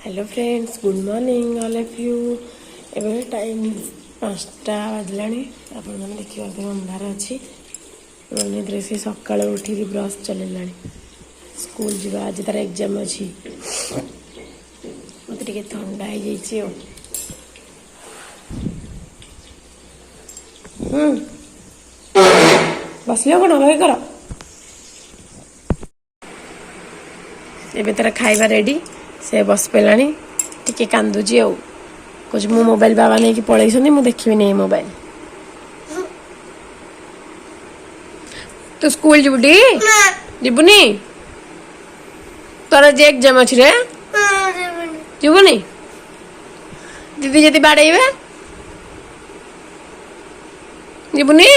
Hello friends, good morning all of you. एवं time 5टा बाजला आपने देखिए अंधार अच्छी निद्रे से सकाल उठिक ब्रश चलैला स्कूल जावा आज तार एग्जाम अच्छी मत ठंडा हो बसलो कौन लगे कर एबे तार खाइबा रेडी से बस पेला टे कांदुची आ कुछ मो मोबाइल बाबा नहीं कि पलैस मुझे देखी नहीं मोबाइल। तू स्कूल जीवुटी जीवुनी तोर जे एग्जाम अच्छी रे जीवुनी दीदी जदि बाड़े जीवुनी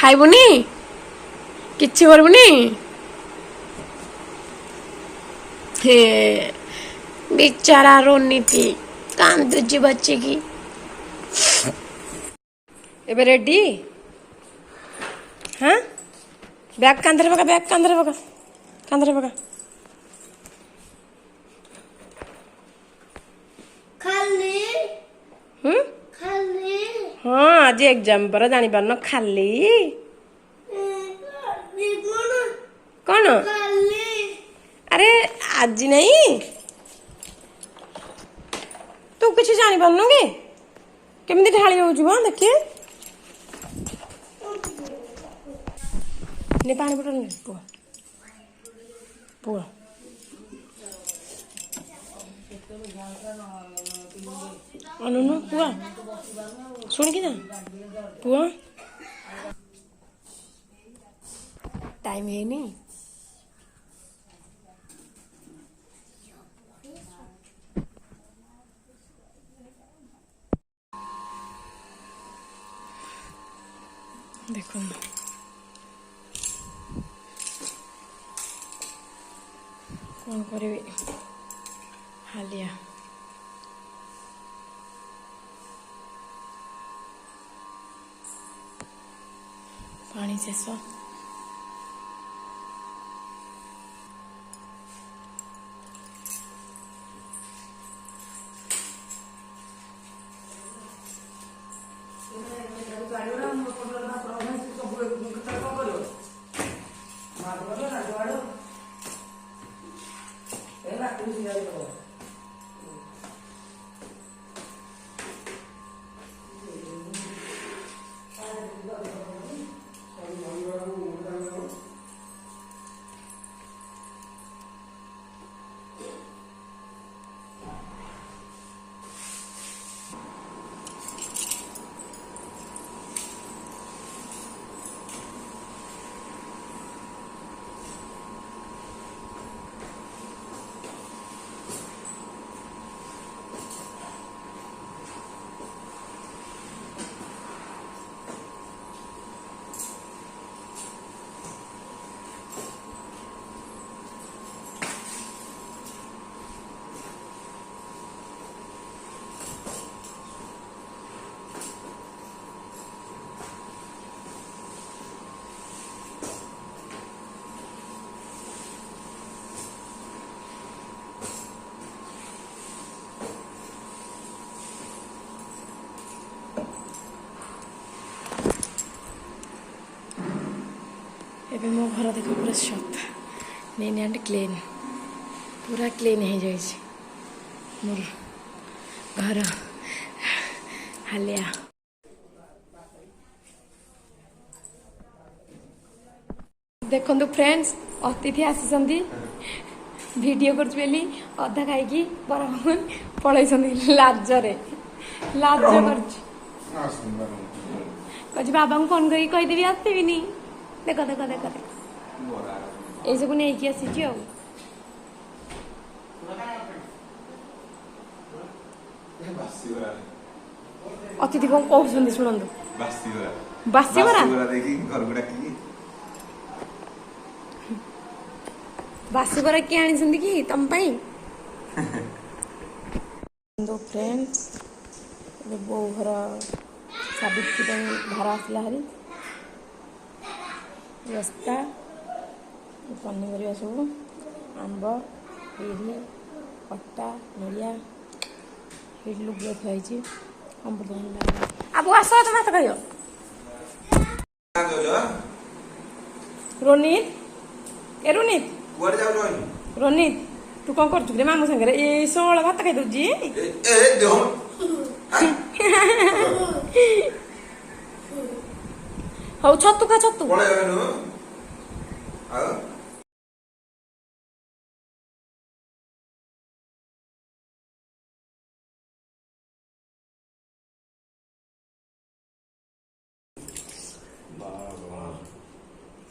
खाइबुनी किछि करबुनी हे बेचारा रोनीति कांदुची बच्चे की एबे रेडी हाँ बैग कांधरे पका बैग कांधरे पका खाली खाली हाँ आज एग्जाम पर जानी पारन खाली कौन अरे आज नहीं तू किसी जानी पारन कि केमती ढाली हो देखिए ने पानी बोतल ने पुआ पुआ अनुनु पुआ सुन कि ना पुआ टाइम है नहीं देखो कौन करी हालिया पानी शेष एबे मो घर देख पूरा सफा नीट एंड क्लीन पूरा क्लीन हो जाए मोर घर हालिया देखु फ्रेंड्स अतिथि आसी वीडियो कर अधा खाई बराबर पलैस लाजरे लाज कर बाबा को फोन करके कहीदेवी आसबि देख देख देख देख ये सब नहीं आसी अतिथि कौन कहते शुणु बासी बरा बासी बरा किए आनी कि तुम फ्रेंड्स बो घर सावित्री भार आसला हारी रास्ता पनीपरिया सब आंब बिरी अटा नड़िया ये लुगा थी अमृतभंडा अब आस तुम हाथ खाइयो रोनित ए रोनित रोनित तू कौन कर मामू सागर ये षोल भात खाई दूजी हौ छतु खा छतु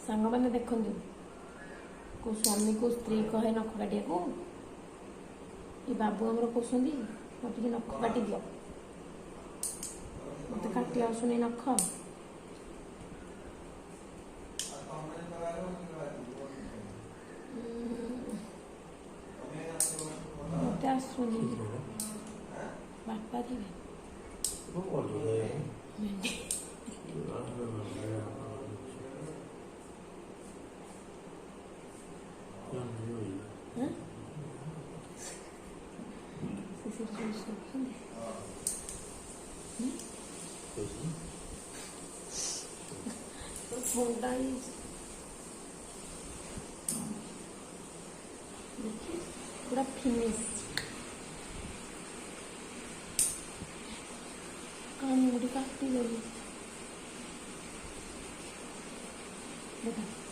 सांग मैंने देखु को स्वामी को स्त्री कहे नख काटिया को ये बाबू आमर कहते मोटे नख काटी दियो मत काटी आसुनी नख मत आसुनी बापा थे पूरा फिनिश काम मुड़ी काटी गई देखा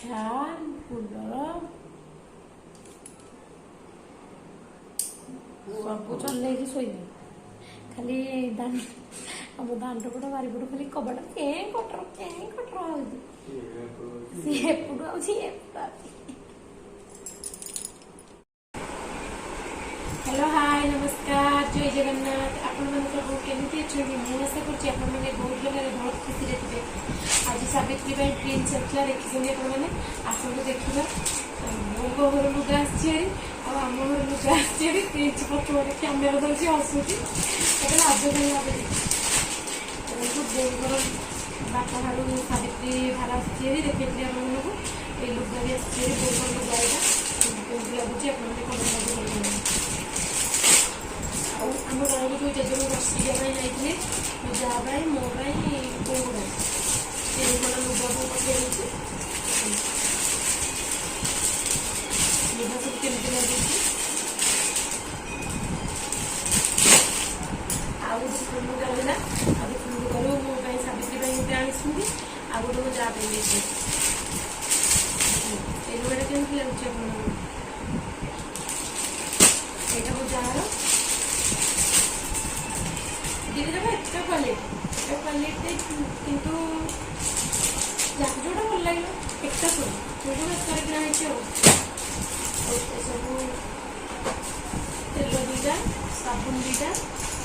फैन कूलर सब चल शोबे खाली दान अब दांड पट बारिपट खाली कबाट कटर सी एपटू हेलो हाय नमस्कार जय जगन्नाथ आपण मन सब केमती अच्छे मुझे आशा कर बहुत जगह बहुत खुशी थे आज सावित्री ट्रेन चलता देखी मैंने आसतु देखा मो घर लुगा आम घर लुगा आस पचपटे कैमेरा धरती हसुची लाज बोर बापा ठार सावित्री भार आसी देखी आम को ये लुगा भी आसी बोर लुगा यहाँ लगुच आप आम गाँव को जो जेजे बसिया जाइए मो जा मो बोर लुगा को पकड़ लुगा सब केमती लगे आउ लुगा रहा आउ लुगारू मो सावित्री गोटे आनी आ गोटे मो जा लुगाटा केमती लगुच यहाँ मो जार दीदी देखो एक्स्ट्रा क्वालिटी किंतु जोटा भल लगे एक्स्ट्रा सब बेकार किना सब तेल दुईटा साबुन दुईटा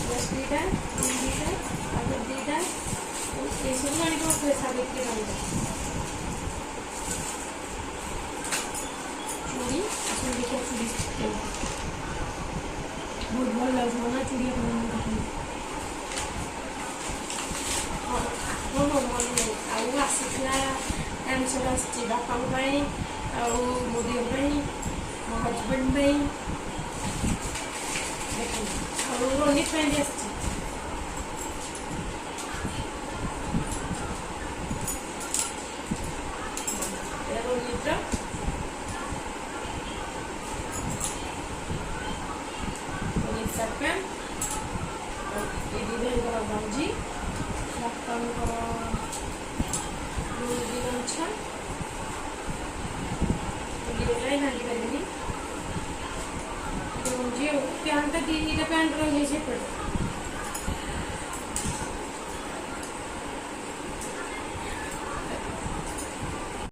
ब्रश दुईटा दुईटा पाउडर दुईटा ये सब आने सावित्री चूड़ी आसन देखिए चूड़ी बहुत भल लगे ना चूड़ी आसला आंसर आसपा मो दी मो हजबैंड देख रोनित भी आस रोनित रोनित सार्ट पैंट दीदी भाई गंजी बापा अच्छा नाली पारे पैंटा दीटा पैंट रही है